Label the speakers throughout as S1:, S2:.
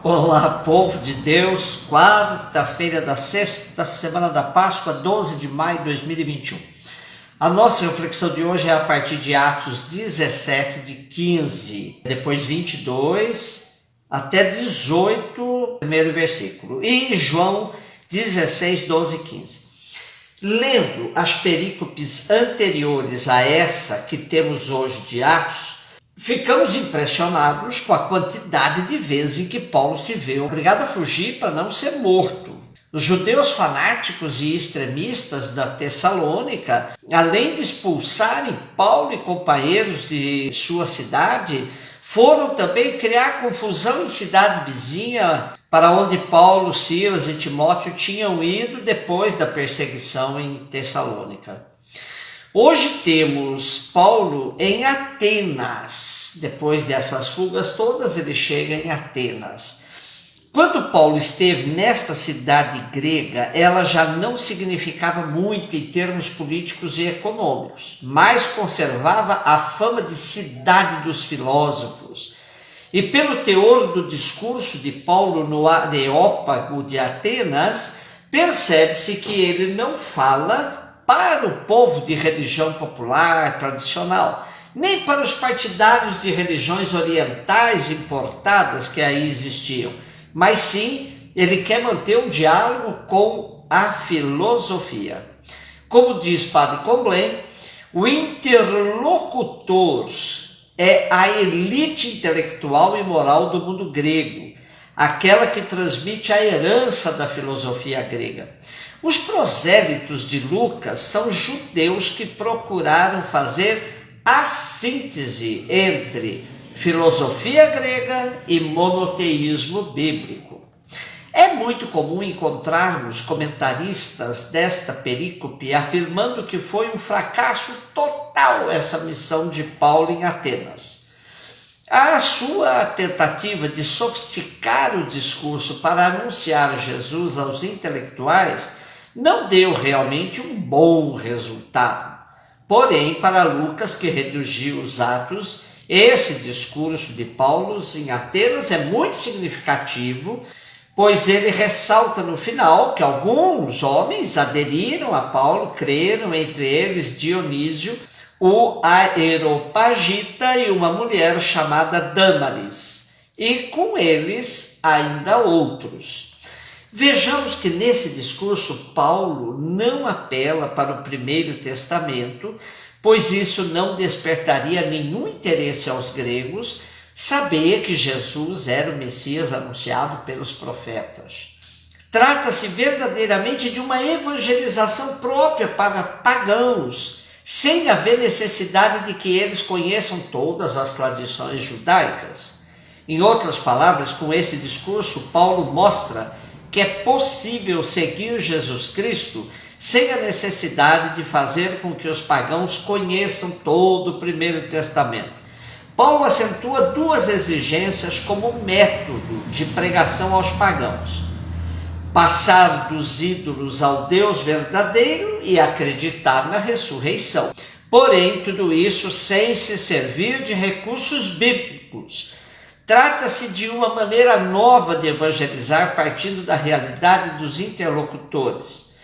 S1: Olá, povo de Deus, quarta-feira da sexta semana da Páscoa, 12 de maio de 2021. A nossa reflexão de hoje é a partir de Atos 17, de 15, depois 22 até 18, primeiro versículo, e João 16, 12 e 15. Lendo as perícopes anteriores a essa que temos hoje de Atos, ficamos impressionados com a quantidade de vezes em que Paulo se vê obrigado a fugir para não ser morto. Os judeus fanáticos e extremistas da Tessalônica, além de expulsarem Paulo e companheiros de sua cidade, foram também criar confusão em cidade vizinha, para onde Paulo, Silas e Timóteo tinham ido depois da perseguição em Tessalônica. Hoje temos Paulo em Atenas. Depois dessas fugas todas, ele chega em Atenas. Quando Paulo esteve nesta cidade grega, ela já não significava muito em termos políticos e econômicos, mas conservava a fama de cidade dos filósofos. E pelo teor do discurso de Paulo no Areópago de Atenas, percebe-se que ele não fala para o povo de religião popular tradicional, nem para os partidários de religiões orientais importadas que aí existiam, mas sim, ele quer manter um diálogo com a filosofia. Como diz Padre Comblain, o interlocutor é a elite intelectual e moral do mundo grego, aquela que transmite a herança da filosofia grega. Os prosélitos de Lucas são judeus que procuraram fazer a síntese entre filosofia grega e monoteísmo bíblico. É muito comum encontrarmos comentaristas desta perícope afirmando que foi um fracasso total essa missão de Paulo em Atenas. A sua tentativa de sofisticar o discurso para anunciar Jesus aos intelectuais não deu realmente um bom resultado. Porém, para Lucas, que redigiu os Atos, esse discurso de Paulo em Atenas é muito significativo, pois ele ressalta no final que alguns homens aderiram a Paulo, creram, entre eles Dionísio, o Areopagita e uma mulher chamada Dâmaris, e com eles ainda outros. Vejamos que nesse discurso Paulo não apela para o Primeiro Testamento, pois isso não despertaria nenhum interesse aos gregos saber que Jesus era o Messias anunciado pelos profetas. Trata-se verdadeiramente de uma evangelização própria para pagãos, sem haver necessidade de que eles conheçam todas as tradições judaicas. Em outras palavras, com esse discurso, Paulo mostra que é possível seguir Jesus Cristo sem a necessidade de fazer com que os pagãos conheçam todo o Primeiro Testamento. Paulo acentua duas exigências como método de pregação aos pagãos: passar dos ídolos ao Deus verdadeiro e acreditar na ressurreição. Porém, tudo isso sem se servir de recursos bíblicos. Trata-se de uma maneira nova de evangelizar partindo da realidade dos interlocutores.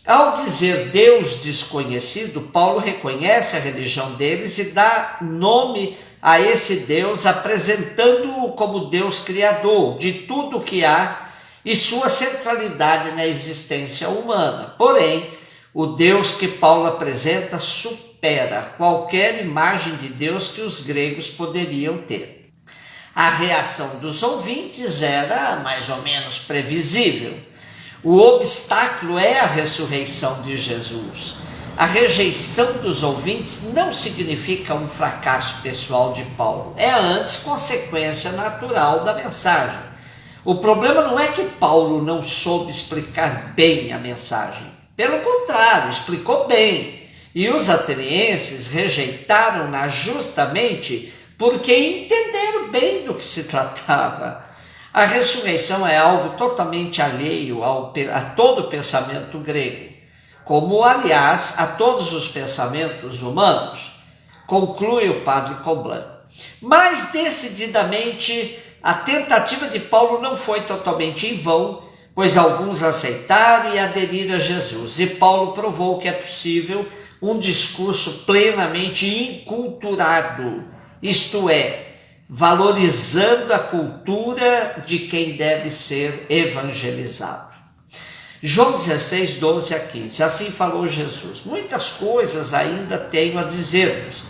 S1: Ao dizer Deus desconhecido, Paulo reconhece a religião deles e dá nome a esse Deus, apresentando-o como Deus criador de tudo o que há e sua centralidade na existência humana. Porém, o Deus que Paulo apresenta supera qualquer imagem de Deus que os gregos poderiam ter. A reação dos ouvintes era mais ou menos previsível. O obstáculo é a ressurreição de Jesus. A rejeição dos ouvintes não significa um fracasso pessoal de Paulo, é antes consequência natural da mensagem. O problema não é que Paulo não soube explicar bem a mensagem. Pelo contrário, explicou bem. E os atenienses rejeitaram-na justamente porque entenderam bem do que se tratava. A ressurreição é algo totalmente alheio a todo o pensamento grego, como, aliás, a todos os pensamentos humanos, conclui o padre Comblain. Mais decididamente, a tentativa de Paulo não foi totalmente em vão, pois alguns aceitaram e aderiram a Jesus. E Paulo provou que é possível um discurso plenamente inculturado, isto é, valorizando a cultura de quem deve ser evangelizado. João 16, 12 a 15. Assim falou Jesus: muitas coisas ainda tenho a dizer-vos,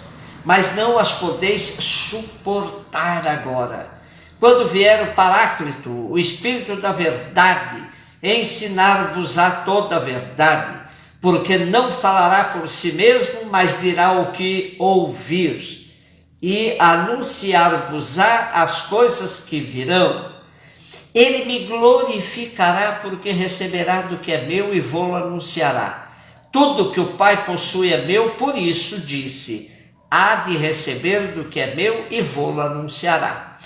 S1: mas não as podeis suportar agora. Quando vier o Paráclito, o Espírito da verdade, ensinar-vos-á toda a verdade, porque não falará por si mesmo, mas dirá o que ouvir, e anunciar-vos-á as coisas que virão. Ele me glorificará, porque receberá do que é meu e vou-lo anunciará. Tudo que o Pai possui é meu, por isso disse: há de receber do que é meu e vou-lo anunciará.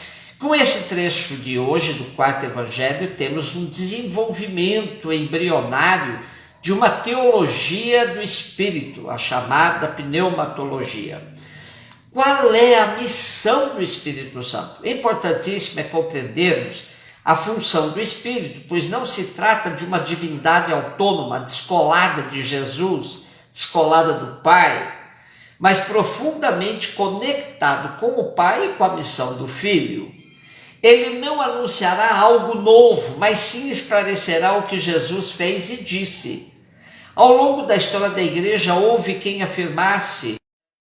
S1: Com esse trecho de hoje do quarto evangelho, temos um desenvolvimento embrionário de uma teologia do Espírito, a chamada pneumatologia. Qual é a missão do Espírito Santo? Importantíssimo é compreendermos a função do Espírito, pois não se trata de uma divindade autônoma, descolada de Jesus, descolada do Pai, mas profundamente conectado com o Pai e com a missão do Filho. Ele não anunciará algo novo, mas sim esclarecerá o que Jesus fez e disse. Ao longo da história da igreja, houve quem afirmasse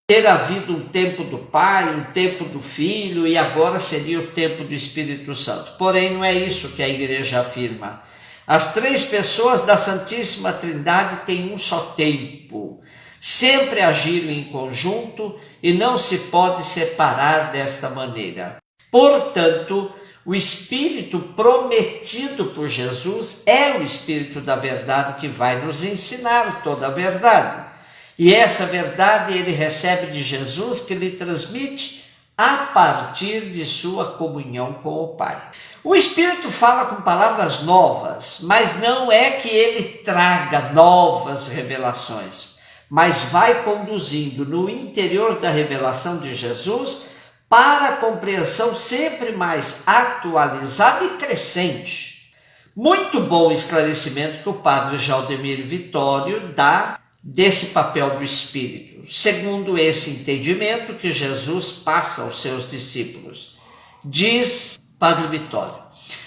S1: ter havido um tempo do Pai, um tempo do Filho, e agora seria o tempo do Espírito Santo. Porém, não é isso que a igreja afirma. As três pessoas da Santíssima Trindade têm um só tempo. Sempre agiram em conjunto e não se pode separar desta maneira. Portanto, o Espírito prometido por Jesus é o Espírito da verdade que vai nos ensinar toda a verdade. E essa verdade ele recebe de Jesus, que lhe transmite a partir de sua comunhão com o Pai. O Espírito fala com palavras novas, mas não é que ele traga novas revelações, mas vai conduzindo no interior da revelação de Jesus para a compreensão sempre mais atualizada e crescente. Muito bom esclarecimento que o padre Jaldemir Vitório dá desse papel do Espírito, segundo esse entendimento que Jesus passa aos seus discípulos. Diz Padre Vitório: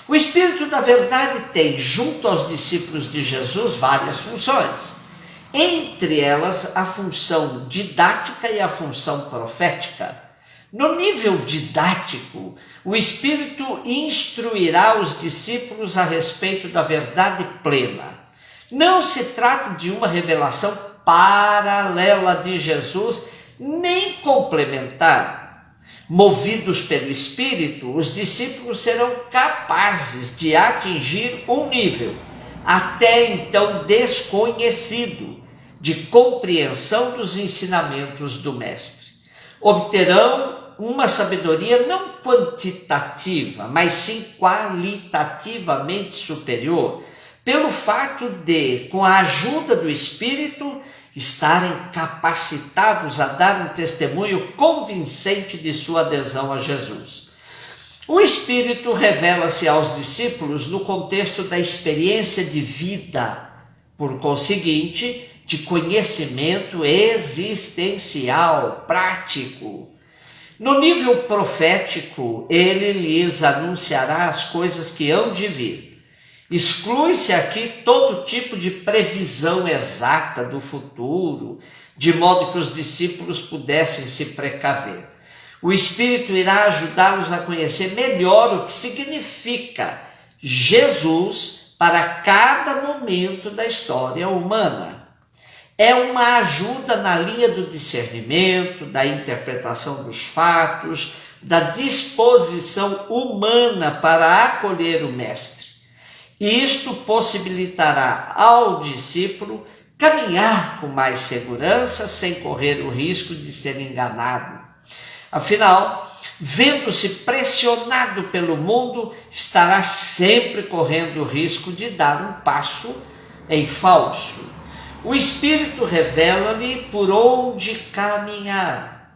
S1: o Espírito da verdade tem, junto aos discípulos de Jesus, várias funções. Entre elas, a função didática e a função profética. No nível didático, o Espírito instruirá os discípulos a respeito da verdade plena. Não se trata de uma revelação paralela de Jesus, nem complementar. Movidos pelo Espírito, os discípulos serão capazes de atingir um nível, até então desconhecido, de compreensão dos ensinamentos do Mestre. Obterão uma sabedoria não quantitativa, mas sim qualitativamente superior, pelo fato de, com a ajuda do Espírito, estarem capacitados a dar um testemunho convincente de sua adesão a Jesus. O Espírito revela-se aos discípulos no contexto da experiência de vida, por conseguinte, de conhecimento existencial, prático. No nível profético, ele lhes anunciará as coisas que hão de vir. Exclui-se aqui todo tipo de previsão exata do futuro, de modo que os discípulos pudessem se precaver. O Espírito irá ajudá-los a conhecer melhor o que significa Jesus para cada momento da história humana. É uma ajuda na linha do discernimento, da interpretação dos fatos, da disposição humana para acolher o Mestre. Isto possibilitará ao discípulo caminhar com mais segurança, sem correr o risco de ser enganado. Afinal, vendo-se pressionado pelo mundo, estará sempre correndo o risco de dar um passo em falso. O Espírito revela-lhe por onde caminhar.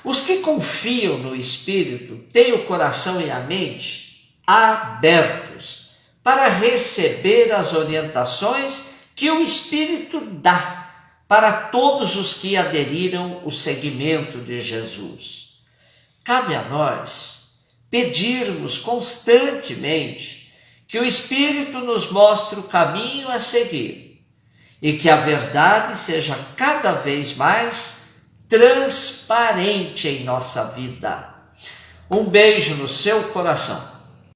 S1: Os que confiam no Espírito têm o coração e a mente abertos para receber as orientações que o Espírito dá para todos os que aderiram ao seguimento de Jesus. Cabe a nós pedirmos constantemente que o Espírito nos mostre o caminho a seguir e que a verdade seja cada vez mais transparente em nossa vida. Um beijo no seu coração.